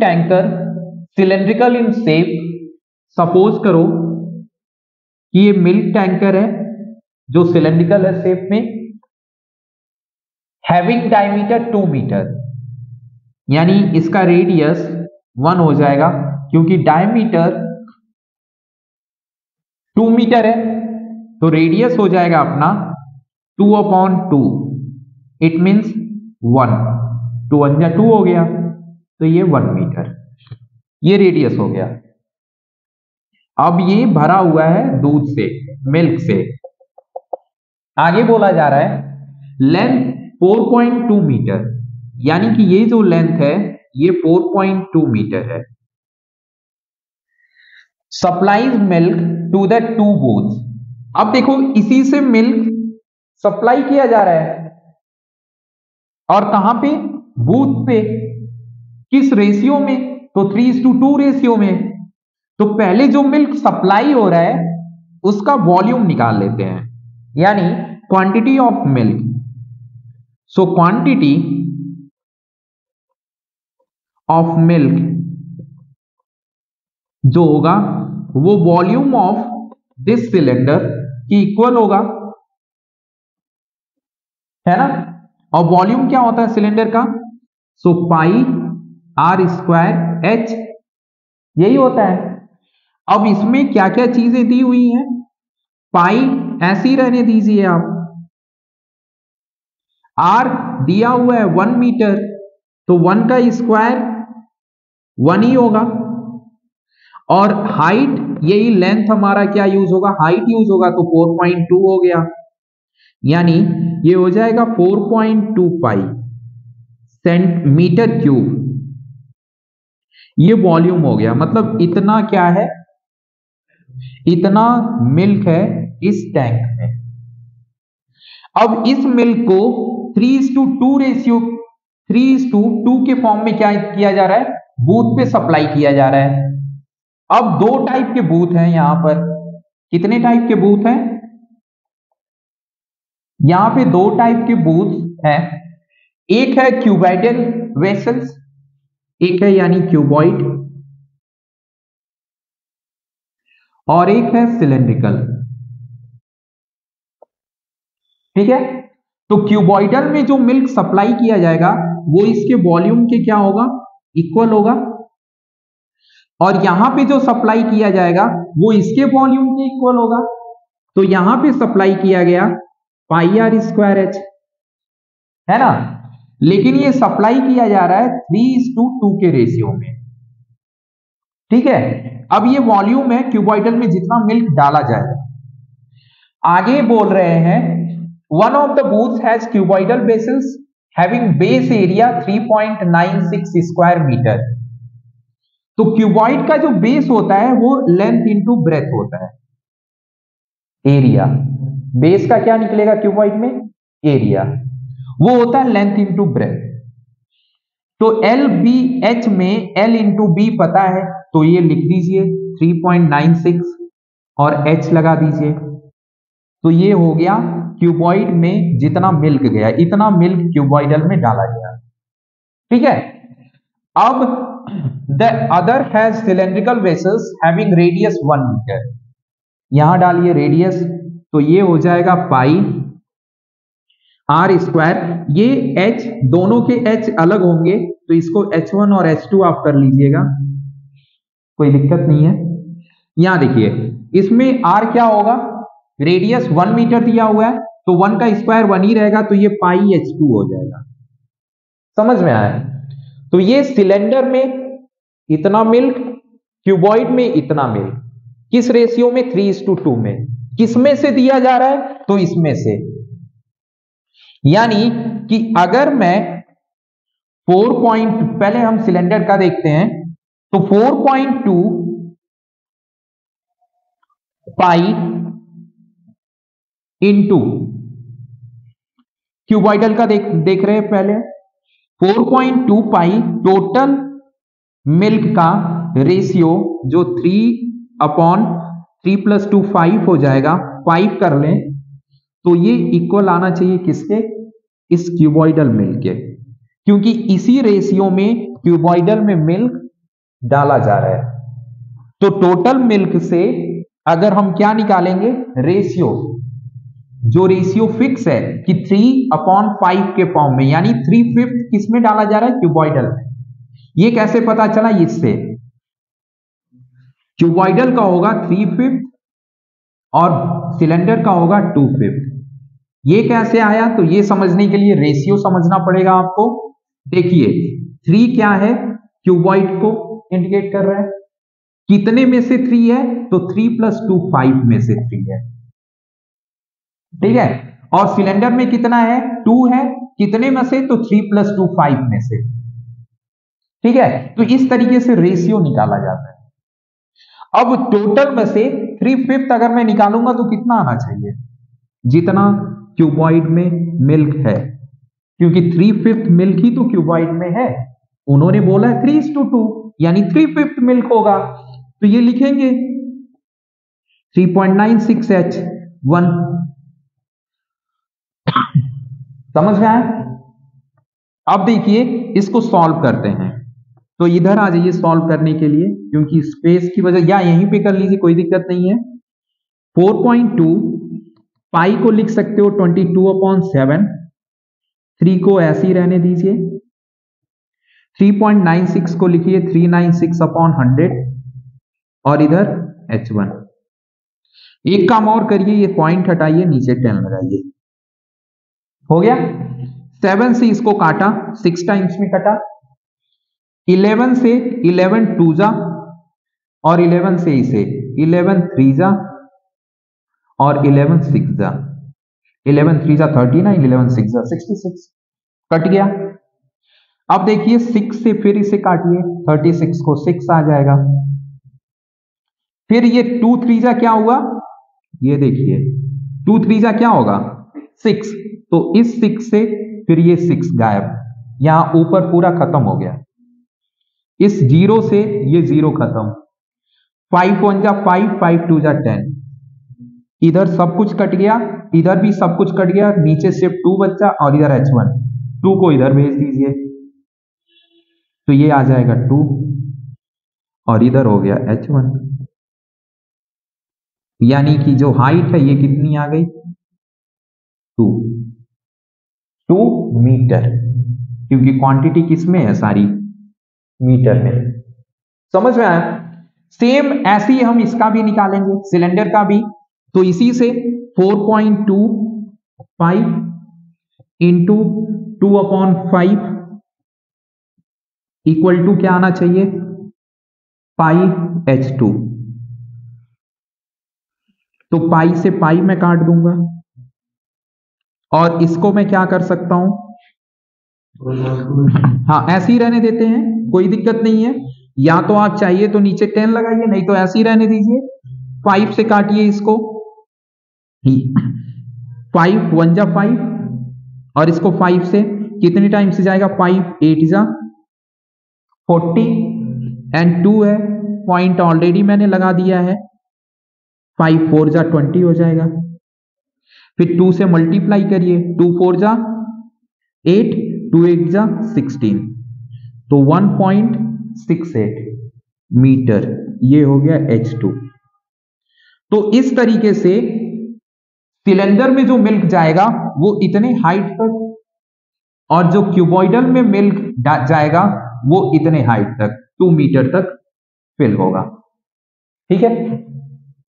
Tanker cylindrical in shape, suppose करो कि ये मिल्क टैंकर है जो सिलेंड्रिकल है शेप में, हैविंग डायमीटर 2 मीटर, यानी इसका रेडियस 1 हो जाएगा क्योंकि डायमीटर 2 मीटर है, तो रेडियस हो जाएगा अपना 2/2, इट मीन्स 1, 2 × 2 हो गया, तो ये 1 मीटर, ये रेडियस हो गया। अब ये भरा हुआ है दूध से, मिल्क से। आगे बोला जा रहा है लेंथ 4.2 मीटर, यानी कि ये जो लेंथ है ये 4.2 मीटर है। Supplies milk to the 2 booths. अब देखो इसी से मिल्क सप्लाई किया जा रहा है, और कहां पे? बूथ पे। किस रेशियो में? तो 3:2 रेशियो में। तो पहले जो मिल्क सप्लाई हो रहा है उसका वॉल्यूम निकाल लेते हैं, यानी quantity of milk. So quantity of milk जो होगा वो वॉल्यूम ऑफ दिस सिलेंडर की इक्वल होगा, है ना। और वॉल्यूम क्या होता है सिलेंडर का? सो पाई r² h, यही होता है। अब इसमें क्या क्या चीजें दी हुई हैं? पाई ऐसे ही रहने दीजिए आप, r दिया हुआ है 1 मीटर, तो 1 का स्क्वायर 1 ही होगा, और हाइट, यही लेंथ हमारा क्या यूज होगा? हाइट यूज होगा, तो 4.2 हो गया, यानी ये हो जाएगा 4.2 पाई सेंटीमीटर क्यूब। ये वॉल्यूम हो गया, मतलब इतना क्या है? इतना मिल्क है इस टैंक में। अब इस मिल्क को 3:2 रेशियो, 3:2 के फॉर्म में क्या किया जा रहा है? बूथ पे सप्लाई किया जा रहा है। अब 2 टाइप के बूथ हैं यहां पर। कितने टाइप के बूथ हैं? यहां पे 2 टाइप के बूथ हैं। एक है क्यूबॉइडल वेसल्स, एक है यानी क्यूबॉइड, और एक है सिलेंड्रिकल। ठीक है, तो क्यूबॉइडल में जो मिल्क सप्लाई किया जाएगा वो इसके वॉल्यूम के क्या होगा? इक्वल होगा, और यहां पे जो सप्लाई किया जाएगा वो इसके वॉल्यूम के इक्वल होगा। तो यहां पे सप्लाई किया गया पाई r² h, है ना, लेकिन ये सप्लाई किया जा रहा है 3:2 के रेशियो में। ठीक है, अब ये वॉल्यूम है क्यूबॉइडल में जितना मिल्क डाला जाएगा। आगे बोल रहे हैं one of the booths has cuboidal basis having base area 3.96 square metre. तो क्यूबॉइड का जो बेस होता है वो लेंथ इंटू ब्रेथ होता है, एरिया। बेस का क्या निकलेगा क्यूबॉइड में? एरिया, वो होता है लेंथ इंटू ब्रेथ। तो LBH में L इंटू बी पता है, तो ये लिख दीजिए 3.96 और H लगा दीजिए, तो ये हो गया क्यूबॉइड में जितना मिल्क गया, इतना मिल्क क्यूबॉइडल में डाला गया। ठीक है, अब the other has cylindrical vessels having radius 1 metre. यहां डालिए रेडियस, तो ये हो जाएगा पाई r²। ये h, दोनों के h अलग होंगे, तो इसको h1 और h2 आप कर लीजिएगा, कोई दिक्कत नहीं है। यहां देखिए इसमें r क्या होगा? रेडियस 1 मीटर दिया हुआ है, तो 1 का स्क्वायर 1 ही रहेगा, तो ये पाई h2 हो जाएगा। समझ में आया? तो ये सिलेंडर में इतना मिल्क, क्यूबॉइड में इतना मिल्क, किस रेशियो में? 3:2 में। किसमें से दिया जा रहा है? तो इसमें से। यानी कि अगर मैं 4. पहले हम सिलेंडर का देखते हैं, तो 4.2 पाई इंटू क्यूबॉइडल का देख रहे हैं पहले, 4.2 पाई टोटल मिल्क का रेशियो जो 3/3 + 2 5 हो जाएगा, 5 कर लें, तो ये इक्वल आना चाहिए किसके? इस क्यूबॉइडल मिल्क के, क्योंकि इसी रेशियो में क्यूबॉइडल में मिल्क डाला जा रहा है। तो टोटल मिल्क से अगर हम क्या निकालेंगे, रेशियो, जो रेशियो फिक्स है कि 3/5 के फॉर्म में, यानी 3/5 किस में डाला जा रहा है, क्यूबॉइडल में। ये कैसे पता चला, इससे क्यूबॉइडल का होगा 3/5 और सिलेंडर का होगा 2/5। ये कैसे आया, तो ये समझने के लिए रेशियो समझना पड़ेगा आपको। देखिए 3 क्या है, क्यूबॉइड को इंडिकेट कर रहा है, कितने में से 3 है, तो 3 + 2 5 में से 3 है, ठीक है। और सिलेंडर में कितना है, 2 है, कितने में से, तो 3 + 2 5 में से, ठीक है। तो इस तरीके से रेशियो निकाला जाता है। अब टोटल में से 3/5 अगर मैं निकालूंगा तो कितना आना चाहिए, जितना क्यूबॉइड में मिल्क है, क्योंकि 3/5 मिल्क ही तो क्यूबॉइड में है। उन्होंने बोला है 3:2, यानी 3/5 मिल्क होगा। तो ये लिखेंगे 3.96H1। समझ में आया। अब देखिए इसको सॉल्व करते हैं। तो इधर आ जाइए सॉल्व करने के लिए, क्योंकि स्पेस की वजह, या यहीं पे कर लीजिए, कोई दिक्कत नहीं है। 4.2 पाई को लिख सकते हो 22/7, 3 को ऐसे ही रहने दीजिए। 3.96 को लिखिए 396/100, और इधर H1। एक काम और करिए, ये पॉइंट हटाइए, नीचे 10 लगाइए, हो गया। 7 से इसको काटा, 6 टाइम्स में कटा। 11 से 11 2 जा, और 11 से इसे 11 3 जा, और 11 6 जा। 11 3 जा 39, 11 6 जा 66, कट गया। अब देखिए 6 से फिर इसे काटिए, 36 को 6 आ जाएगा। फिर ये 2 3 जा क्या हुआ, ये देखिए 2 3 जा क्या होगा, 6। तो इस 6 से फिर ये 6 गायब, यहां ऊपर पूरा खत्म हो गया। इस 0 से ये 0 खत्म। 5 1 जा 5, 5 2 जा 10, इधर सब कुछ कट गया, इधर भी सब कुछ कट गया, नीचे सिर्फ 2 बच्चा, और इधर H1, 2 को इधर भेज दीजिए, तो ये आ जाएगा 2, और इधर हो गया H1। यानी कि जो हाइट है ये कितनी आ गई, 2 मीटर, क्योंकि क्वांटिटी किसमें है, सारी मीटर में। समझ में आया। सेम ऐसे ही हम इसका भी निकालेंगे, सिलेंडर का भी। तो इसी से 4.25 इंटू 2/5 इक्वल टू क्या आना चाहिए, पाई H2। तो पाई से पाई में काट दूंगा, और इसको मैं क्या कर सकता हूं, हाँ ऐसे ही रहने देते हैं, कोई दिक्कत नहीं है। या तो आप चाहिए तो नीचे 10 लगाइए, नहीं तो ऐसे ही रहने दीजिए। 5 से काटिए इसको, 5 1 जा 5, और इसको 5 से कितने टाइम से जाएगा, 5 8 जा 40, एंड 2 है, पॉइंट ऑलरेडी मैंने लगा दिया है, 5 4 जा 20 हो जाएगा। फिर 2 से मल्टीप्लाई करिए, 2 4 जा 8, 2 8 जा 16, तो 1.68 मीटर, ये हो गया H2। तो इस तरीके से सिलेंडर में जो मिल्क जाएगा वो इतने हाइट तक, और जो क्यूबॉइडल में मिल्क जाएगा वो इतने हाइट तक, 2 मीटर तक फिल होगा, ठीक है।